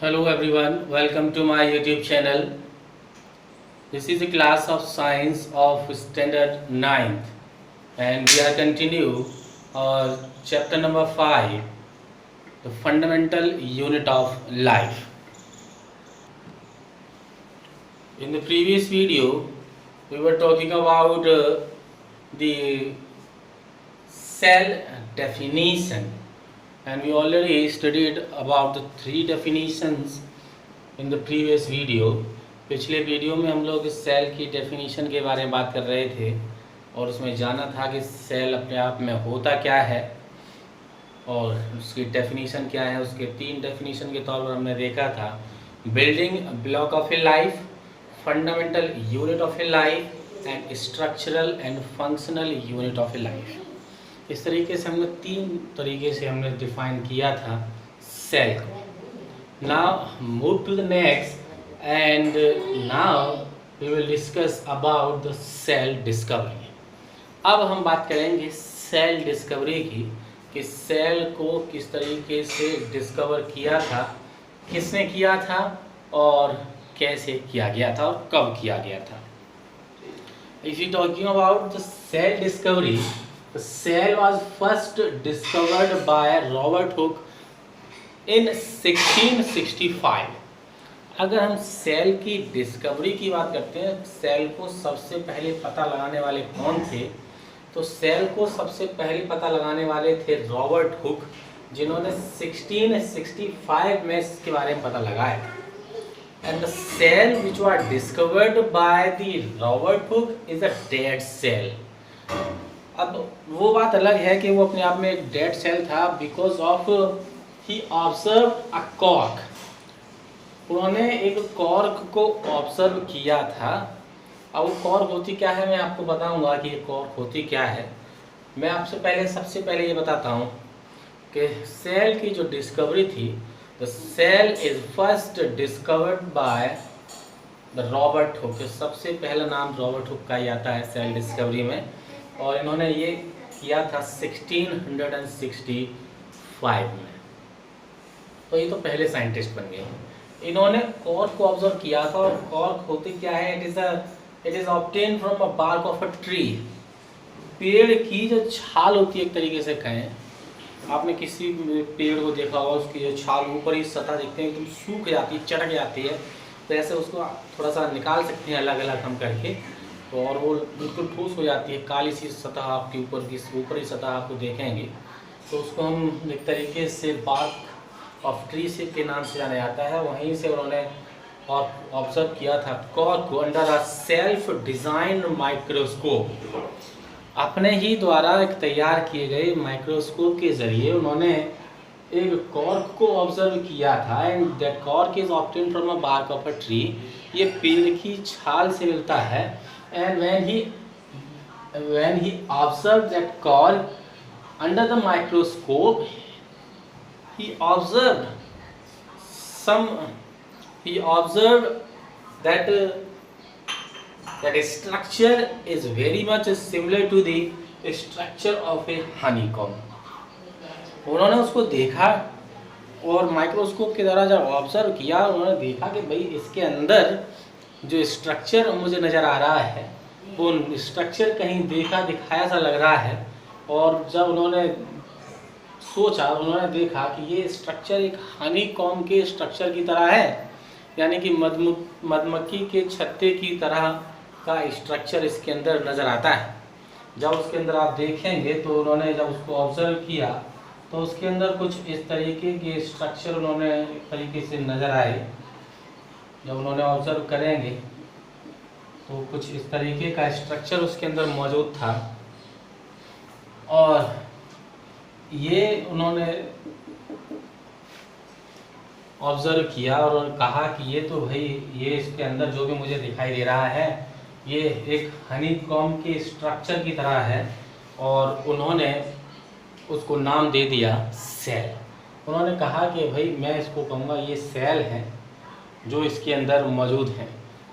Hello everyone, welcome to my YouTube channel. This is a class of science of standard 9th and we are continue our chapter number 5, the fundamental unit of life. In the previous video, we were talking about the cell definition and we already studied about the three definitions in the previous video. पिछले video में हम लोग cell की definition के बारे में बात कर रहे थे और उसमें जाना था कि सेल अपने आप में होता क्या है और उसकी डेफिनेशन क्या है। उसके तीन डेफिनेशन के तौर पर हमने देखा था building block of A life, fundamental unit of A life and structural and functional unit of A life. इस तरीके से हमने तीन तरीके से हमने डिफाइन किया था सेल को। Now move to the next and now we will discuss about the cell discovery. अब हम बात करेंगे सेल डिस्कवरी की कि सेल को किस तरीके से डिस्कवर किया था, किसने किया था और कैसे किया गया था और कब किया गया था। If you talking about the cell discovery, the cell was first discovered by Robert Hooke in 1665। अगर हम सेल की डिस्कवरी की बात करते हैं, सेल को सबसे पहले पता लगाने वाले कौन थे, तो सेल को सबसे पहले पता लगाने वाले थे रॉबर्ट हुक, जिन्होंने 1665 में इसके बारे में पता लगाया। And the cell which was discovered by the Robert Hooke is a dead cell. अब वो बात अलग है कि वो अपने आप में एक डेड सेल था because of he observe a cork. उन्होंने एक कॉर्क को ऑब्जर्व किया था। अब वो कॉर्क होती क्या है मैं आपको बताऊंगा कि ये कॉर्क होती क्या है। मैं आपसे सबसे पहले ये बताता हूँ कि सेल की जो डिस्कवरी थी, the cell is first discovered by the Robert Hooke. सबसे पहला नाम रॉबर्ट हुक का ही आता है सेल डिस्कवरी में और इन्होंने ये किया था 1665 में। तो ये तो पहले साइंटिस्ट बन गए। इन्होंने कॉर्क को ऑब्जर्व किया था और कॉर्क होती क्या है, it is obtain from a bark of a tree. पेड़ की जो छाल होती है, एक तरीके से कहें, आपने किसी पेड़ को देखा होगा, उसकी जो छाल ऊपर ही सतह देखते हैं एकदम सूख जाती है, चटक जाती है, तो ऐसे उसको थोड़ा सा निकाल सकते हैं अलग अलग हम करके, तो और वो बिल्कुल ठोस हो जाती है। काली सी सतह आपकी ऊपरी सतह आपको देखेंगे तो उसको हम एक तरीके से बार्क ऑफ ट्री से के नाम से जाना जाता है। वहीं से उन्होंने ऑब्जर्व किया था कॉर्क को under a self design microscope. अपने ही द्वारा एक तैयार किए गए माइक्रोस्कोप के जरिए उन्होंने एक कॉर्क को ऑब्जर्व किया था and that cork is obtain from a bark of a tree. ये पेड़ की छाल से मिलता है and when he observe that cork under the microscope he observed that that structure is very much similar to the structure of a honeycomb। उन्होंने उसको देखा और माइक्रोस्कोप के द्वारा जब ऑब्जर्व किया उन्होंने देखा कि भाई इसके अंदर जो स्ट्रक्चर मुझे नज़र आ रहा है वो स्ट्रक्चर कहीं दिखाया सा लग रहा है। और जब उन्होंने सोचा, उन्होंने देखा कि ये स्ट्रक्चर एक हनी कॉम के स्ट्रक्चर की तरह है, यानी कि मधुमक्खी के छत्ते की तरह का स्ट्रक्चर इसके अंदर नज़र आता है। जब उसके अंदर आप देखेंगे तो उन्होंने जब उसको ऑब्जर्व किया तो उसके अंदर कुछ इस तरीके के स्ट्रक्चर उन्होंने एक तरीके से नज़र आए। जब उन्होंने ऑब्जर्व करेंगे तो कुछ इस तरीके का स्ट्रक्चर उसके अंदर मौजूद था और ये उन्होंने ऑब्जर्व किया और कहा कि ये तो भाई ये इसके अंदर जो भी मुझे दिखाई दे रहा है ये एक हनीकॉम्ब के स्ट्रक्चर की तरह है और उन्होंने उसको नाम दे दिया सेल। उन्होंने कहा कि भाई मैं इसको कहूँगा ये सेल है जो इसके अंदर मौजूद है।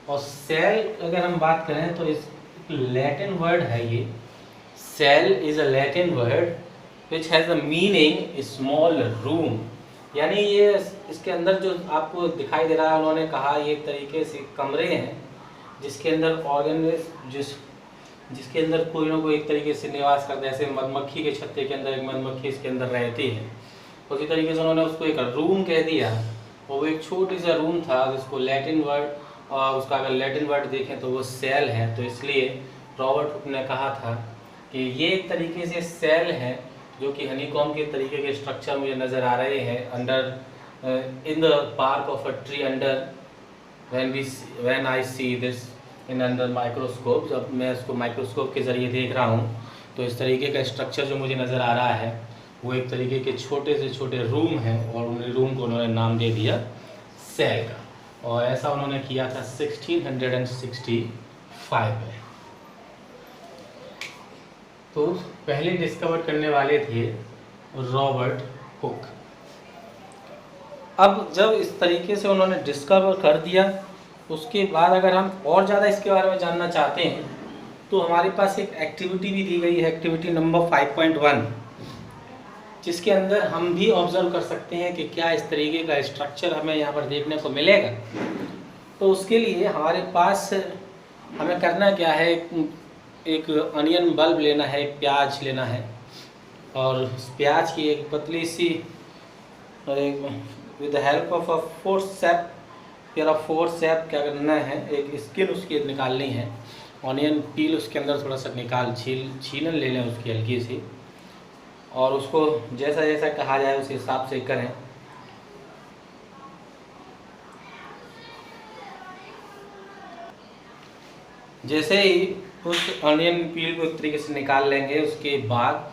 और सेल अगर हम बात करें तो इस लैटिन वर्ड है ये। Cell is a Latin word which has the meaning small room, यानी ये इसके अंदर जो आपको दिखाई दे रहा है, उन्होंने कहा ये एक तरीके से कमरे हैं जिसके अंदर ऑर्गेनिज्म जिसके अंदर कोई ना कोई एक तरीके से निवास करता है। जैसे मधुमक्खी के छत्ते के अंदर एक मधुमक्खी इसके अंदर रहती है, उसी तरीके से उन्होंने उसको एक रूम कह दिया। और वो एक छोटी सा रूम था जिसको लैटिन वर्ड, और उसका अगर लैटिन वर्ड देखें तो वो सेल है। तो इसलिए रॉबर्ट हुक ने कहा था कि ये एक तरीके से सेल है जो कि हनीकॉम्ब के तरीके के स्ट्रक्चर मुझे नज़र आ रहे हैं under in the park of a tree under when I see this in under microscope. जब मैं इसको माइक्रोस्कोप के ज़रिए देख रहा हूँ तो इस तरीके का स्ट्रक्चर जो मुझे नज़र आ रहा है वो एक तरीके के छोटे से छोटे रूम हैं, और उन रूम को उन्होंने नाम दे दिया सेल का। और ऐसा उन्होंने किया था 1665 में। तो पहले डिस्कवर करने वाले थे रॉबर्ट हुक। अब जब इस तरीके से उन्होंने डिस्कवर कर दिया, उसके बाद अगर हम और ज़्यादा इसके बारे में जानना चाहते हैं तो हमारे पास एक एक्टिविटी भी दी गई है, एक्टिविटी नंबर 5.1, जिसके अंदर हम भी ऑब्जर्व कर सकते हैं कि क्या इस तरीके का स्ट्रक्चर हमें यहाँ पर देखने को मिलेगा। तो उसके लिए हमारे पास हमें करना क्या है, एक अनियन बल्ब लेना है, एक प्याज लेना है, और प्याज की एक पतली सी with the help of a forcep या फोर्सेप क्या करना है, एक स्किन उसकी निकालनी है। ऑनियन पील उसके अंदर थोड़ा सा छीलन ले लें उसकी हल्की सी, और उसको जैसा जैसा कहा जाए उस हिसाब से करें। जैसे ही उस ऑनियन पील को एक तरीके से निकाल लेंगे, उसके बाद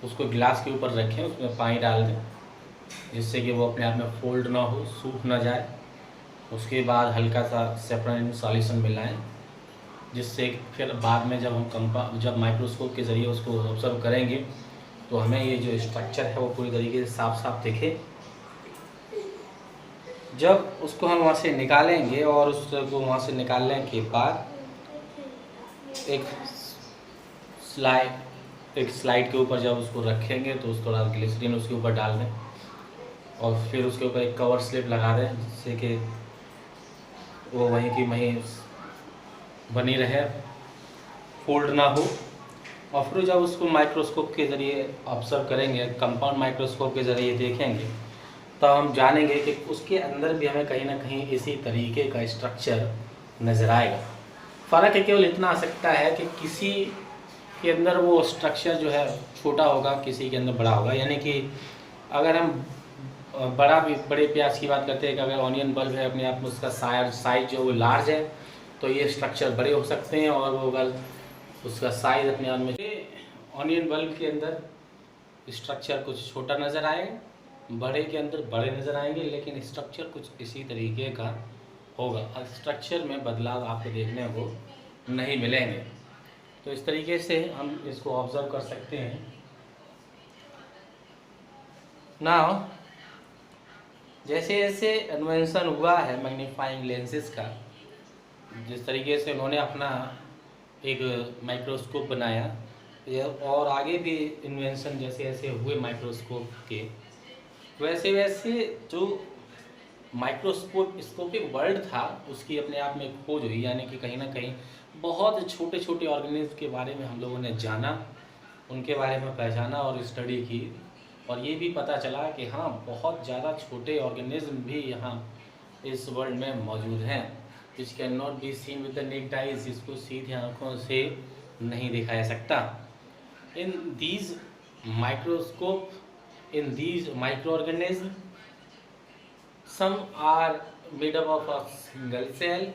उसको गिलास के ऊपर रखें, उसमें पानी डाल दें जिससे कि वो अपने आप में फोल्ड ना हो, सूख ना जाए। उसके बाद हल्का सा सेपरेट सॉल्यूशन मिलाएं, जिससे फिर बाद में जब माइक्रोस्कोप के ज़रिए उसको ऑब्जर्व करेंगे तो हमें ये जो स्ट्रक्चर है वो पूरी तरीके से साफ साफ दिखे। जब उसको हम वहाँ से निकालेंगे और उसको वहाँ से निकालने के बाद एक स्लाइड के ऊपर जब उसको रखेंगे तो उसको थोड़ा ग्लिसरीन उसके ऊपर डाल दें, और फिर उसके ऊपर एक कवर स्लिप लगा दें जिससे कि वो वहीं की वहीं बनी रहे, फोल्ड ना हो। और फिर जब उसको माइक्रोस्कोप के ज़रिए ऑब्जर्व करेंगे, कंपाउंड माइक्रोस्कोप के ज़रिए देखेंगे, तो हम जानेंगे कि उसके अंदर भी हमें कहीं ना कहीं इसी तरीके का स्ट्रक्चर नज़र आएगा। फ़र्क केवल इतना आ सकता है कि किसी के अंदर वो स्ट्रक्चर जो है छोटा होगा, किसी के अंदर बड़ा होगा। यानी कि अगर हम बड़े प्याज की बात करते हैं कि अगर ऑनियन बल्ब है अपने आप में उसका साइज जो वो लार्ज है तो ये स्ट्रक्चर बड़े हो सकते हैं, और वो अगर उसका साइज अपने आप में ऑनियन बल्ब के अंदर स्ट्रक्चर कुछ छोटा नज़र आएगा, बड़े के अंदर बड़े नज़र आएंगे, लेकिन स्ट्रक्चर कुछ इसी तरीके का होगा। स्ट्रक्चर में बदलाव आपको देखने को नहीं मिलेंगे। तो इस तरीके से हम इसको ऑब्जर्व कर सकते हैं। नाउ जैसे जैसे इन्वेंशन हुआ है मैग्नीफाइंग लेंसेज का, जिस तरीके से उन्होंने अपना एक माइक्रोस्कोप बनाया, और आगे भी इन्वेंशन जैसे जैसे हुए माइक्रोस्कोप के, वैसे वैसे जो माइक्रोस्कोपिक वर्ल्ड था उसकी अपने आप में खोज हुई। यानी कि कहीं ना कहीं बहुत छोटे छोटे ऑर्गेनिज्म के बारे में हम लोगों ने जाना, उनके बारे में पहचाना और स्टडी की, और ये भी पता चला कि हाँ बहुत ज़्यादा छोटे ऑर्गेनिज्म भी यहाँ इस वर्ल्ड में मौजूद हैं, which can not be seen with the necked eyes, इसको सीधे आँखों से नहीं देखा जा सकता। In these microscope, in these microorganism, some are made up of a single cell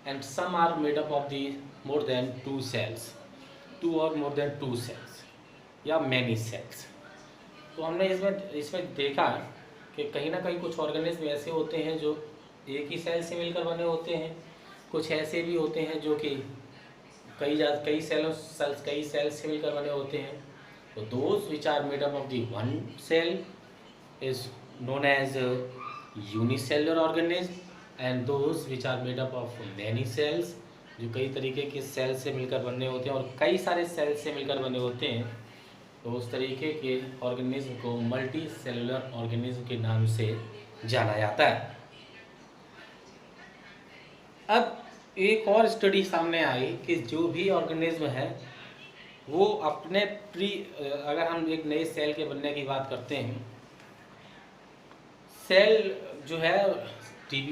and some are made up of the more than two cells, two or more than two cells या many cells। तो हमने इसमें देखा कि कहीं ना कहीं कुछ ऑर्गेनिज्म ऐसे होते हैं जो एक ही सेल से मिलकर बने होते हैं, कुछ ऐसे भी होते हैं जो कि कई सेल से मिलकर बने होते हैं। तो those which are made up of the one cell is known as unicellular organism, and those which are made up of many cells, जो कई तरीके के सेल से मिलकर बने होते हैं और कई सारे सेल से मिलकर बने होते हैं। तो उस तरीके के ऑर्गेनिज्म को मल्टी सेलुलर ऑर्गेनिज्म के नाम से जाना जाता है। अब एक और स्टडी सामने आई कि जो भी ऑर्गेनिज्म है वो अपने अगर हम एक नए सेल के बनने की बात करते हैं, सेल जो है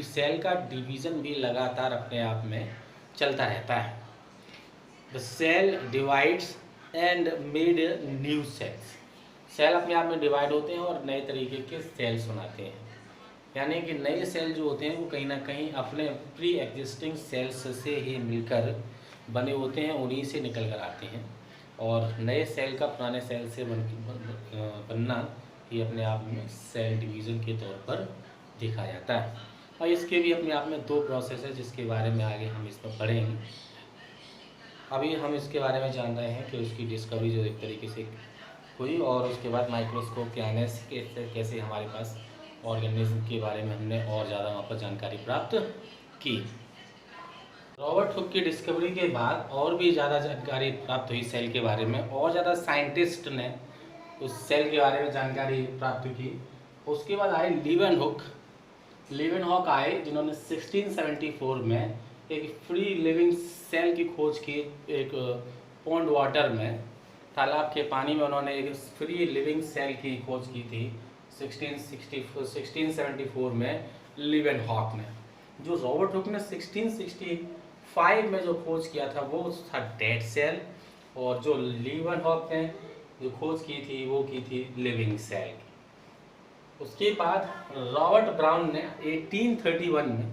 सेल का डिवीज़न भी लगातार अपने आप में चलता रहता है। The cell divides and made new cells. Cell अपने आप में डिवाइड होते हैं और नए तरीके के सेल्स बनाते हैं, यानी कि नए सेल जो होते हैं वो कहीं ना कहीं अपने प्री एग्जिस्टिंग सेल्स से ही मिलकर बने होते हैं, उन्हीं से निकल कर आते हैं। और नए सेल का पुराने सेल से बनना ही अपने आप में सेल डिवीज़न के तौर पर देखा जाता है। और इसके भी अपने आप में दो प्रोसेस है जिसके बारे में आगे हम इसमें पढ़ेंगे। अभी हम इसके बारे में जान रहे हैं कि उसकी डिस्कवरी जो एक तरीके से हुई और उसके बाद माइक्रोस्कोप के आने से कैसे हमारे पास ऑर्गेनिज्म के बारे में हमने और ज़्यादा वहाँ पर जानकारी प्राप्त की। रॉबर्ट हुक की डिस्कवरी के बाद और भी ज़्यादा जानकारी प्राप्त हुई सेल के बारे में, और ज़्यादा साइंटिस्ट ने उस सेल के बारे में जानकारी प्राप्त की। उसके बाद आए लीवेनहॉक आए जिन्होंने 1674 में एक फ्री लिविंग सेल की खोज की। एक पॉन्ड वाटर में, तालाब के पानी में उन्होंने एक फ्री लिविंग सेल की खोज की थी 1674 में लीवेनहॉक ने। जो रॉबर्ट हुक ने 1665 में जो खोज किया था वो था डेड सेल, और जो लीवेनहॉक ने जो खोज की थी वो की थी लिविंग सेल की। उसके बाद रॉबर्ट ब्राउन ने 1831 में,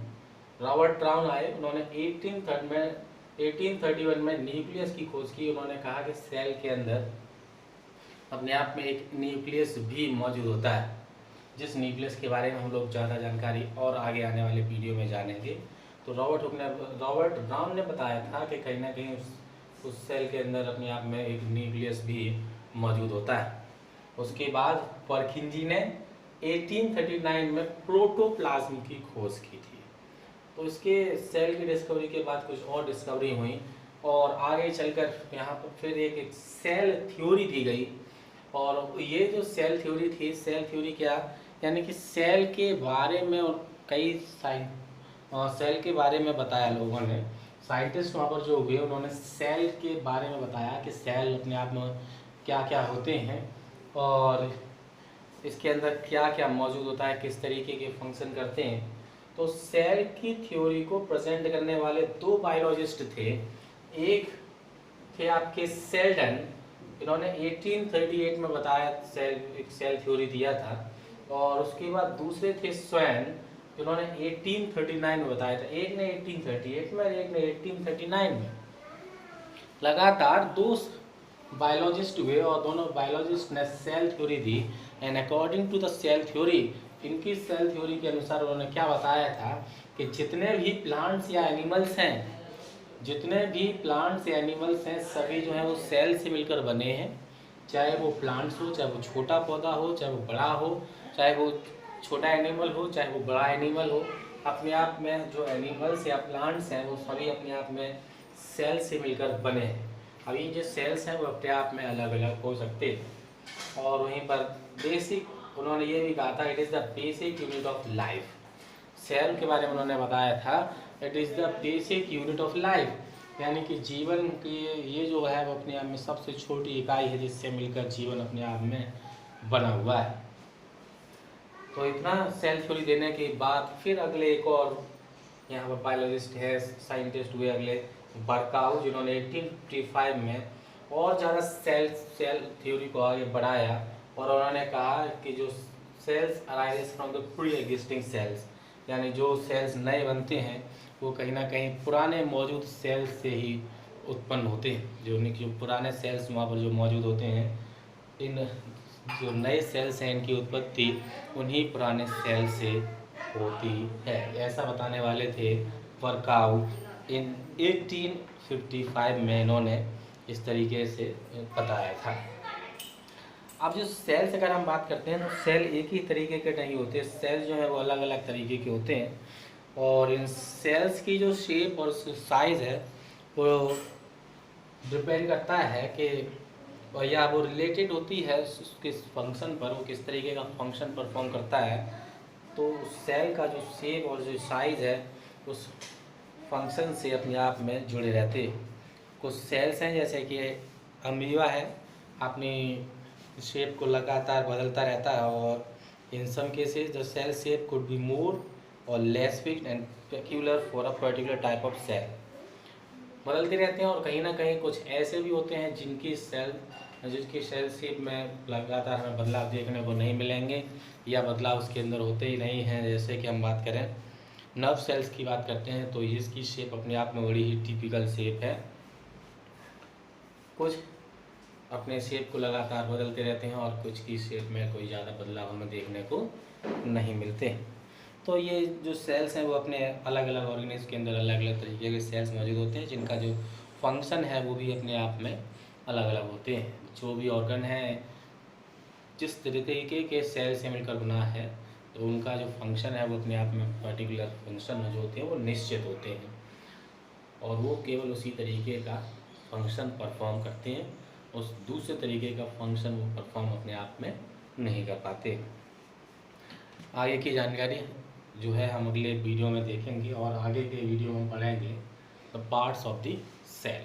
रॉबर्ट ब्राउन आए, उन्होंने 1831 में न्यूक्लियस की खोज की। उन्होंने कहा कि सेल के अंदर अपने आप में एक न्यूक्लियस भी मौजूद होता है, जिस न्यूक्लियस के बारे में हम लोग ज़्यादा जानकारी और आगे आने वाले वीडियो में जानेंगे। तो रॉबर्ट ब्राउन ने बताया था कि कहीं ना कहीं उस सेल के अंदर अपने आप में एक न्यूक्लियस भी मौजूद होता है। उसके बाद परकिंजी ने 1839 में प्रोटोप्लाज्म की खोज की थी। तो इसके सेल की डिस्कवरी के बाद कुछ और डिस्कवरी हुई और आगे चलकर यहाँ पर फिर एक सेल थ्योरी दी गई। और ये जो सेल थ्योरी थी, सेल थ्योरी क्या, यानी कि सेल के बारे में और कई सेल के बारे में बताया लोगों ने। साइंटिस्ट वहाँ पर जो हुए उन्होंने सेल के बारे में बताया कि सेल अपने आप में क्या क्या होते हैं और इसके अंदर क्या क्या मौजूद होता है, किस तरीके के फंक्शन करते हैं। तो सेल की थ्योरी को प्रेजेंट करने वाले दो बायोलॉजिस्ट थे। एक थे आपके सेल्डन, इन्होंने 1838 में बताया एक सेल थ्योरी दिया था। और उसके बाद दूसरे थे स्वैन, जिन्होंने 1839 में बताया था। एक ने 1838 में, एक ने 1839 में। लगातार दो बायोलॉजिस्ट हुए और दोनों बायोलॉजिस्ट ने सेल थ्योरी दी। And according to the cell theory, इनकी सेल थ्योरी के अनुसार उन्होंने क्या बताया था कि जितने भी प्लांट्स या एनिमल्स हैं सभी जो हैं वो सेल से मिलकर बने हैं। चाहे वो प्लांट्स हो, चाहे वो छोटा पौधा हो, चाहे वो बड़ा हो, चाहे वो छोटा एनिमल हो, चाहे वो बड़ा एनिमल हो, अपने आप में जो एनिमल्स या प्लांट्स हैं वो सभी अपने आप में सेल से मिलकर बने हैं। अब ये जो सेल्स हैं वो अपने आप में अलग अलग हो सकते हैं। और वहीं पर बेसिक उन्होंने ये भी कहा था, it is the basic unit of life. Cell के बारे में उन्होंने बताया था, it is the basic unit of life, यानी कि जीवन की ये जो है वो अपने आप में सबसे छोटी इकाई है जिससे मिलकर जीवन अपने आप में बना हुआ है। तो इतना सेल थ्योरी देने के बाद फिर अगले एक और यहाँ पर बायोलॉजिस्ट है, साइंटिस्ट हुए अगले बर्काउ, जिन्होंने 1855 में और ज़्यादा सेल थ्योरी को आगे बढ़ाया। और उन्होंने कहा कि जो cells arise from the pre existing cells, यानी जो सेल्स नए बनते हैं वो कहीं ना कहीं पुराने मौजूद सेल्स से ही उत्पन्न होते हैं। जो पुराने सेल्स वहाँ पर जो मौजूद होते हैं, इन जो नए सेल्स हैं इनकी उत्पत्ति उन्हीं पुराने सेल से होती है। ऐसा बताने वाले थे बर्काउ। इन 1855 में इन्होंने इस तरीके से बताया था। अब जो सेल्स अगर हम बात करते हैं तो सेल एक ही तरीके के नहीं होते, सेल जो है वो अलग अलग तरीके के होते हैं। और इन सेल्स की जो शेप और साइज़ है वो डिपेंड करता है कि या वो रिलेटेड होती है किस फंक्शन पर, वो किस तरीके का फंक्शन परफॉर्म करता है। तो सेल का जो शेप और जो साइज़ है उस फंक्शन से अपने आप में जुड़े रहते हैं। कुछ सेल्स हैं जैसे कि अमीबा है, अपनी शेप को लगातार बदलता रहता है, और in some cases the cell shape could be more or less fixed and peculiar for a particular type of cell. बदलते रहते हैं, और कहीं ना कहीं कुछ ऐसे भी होते हैं जिनकी सेल शेप में लगातार हमें बदलाव देखने को नहीं मिलेंगे, या बदलाव उसके अंदर होते ही नहीं हैं। जैसे कि हम बात करें नर्व सेल्स की बात करते हैं, तो इसकी शेप अपने आप में बड़ी ही टिपिकल शेप है। कुछ अपने शेप को लगातार बदलते रहते हैं, और कुछ की शेप में कोई ज़्यादा बदलाव हमें देखने को नहीं मिलते। तो ये जो सेल्स हैं वो अपने अलग अलग ऑर्गेनिज्म के अंदर अलग अलग तरीके के सेल्स मौजूद होते हैं, जिनका जो फंक्शन है वो भी अपने आप में अलग अलग होते हैं। जो भी ऑर्गन है जिस तरीके के सेल से मिलकर बना है, तो उनका जो फंक्शन है वो अपने आप में पर्टिकुलर फंक्शन जो होते हैं वो निश्चित होते हैं, और वो केवल उसी तरीके का फंक्शन परफॉर्म करते हैं। उस दूसरे तरीके का फंक्शन वो परफॉर्म अपने आप में नहीं कर पाते। आगे की जानकारी जो है हम अगले वीडियो में देखेंगे, और आगे के वीडियो में पढ़ेंगे the parts of the cell.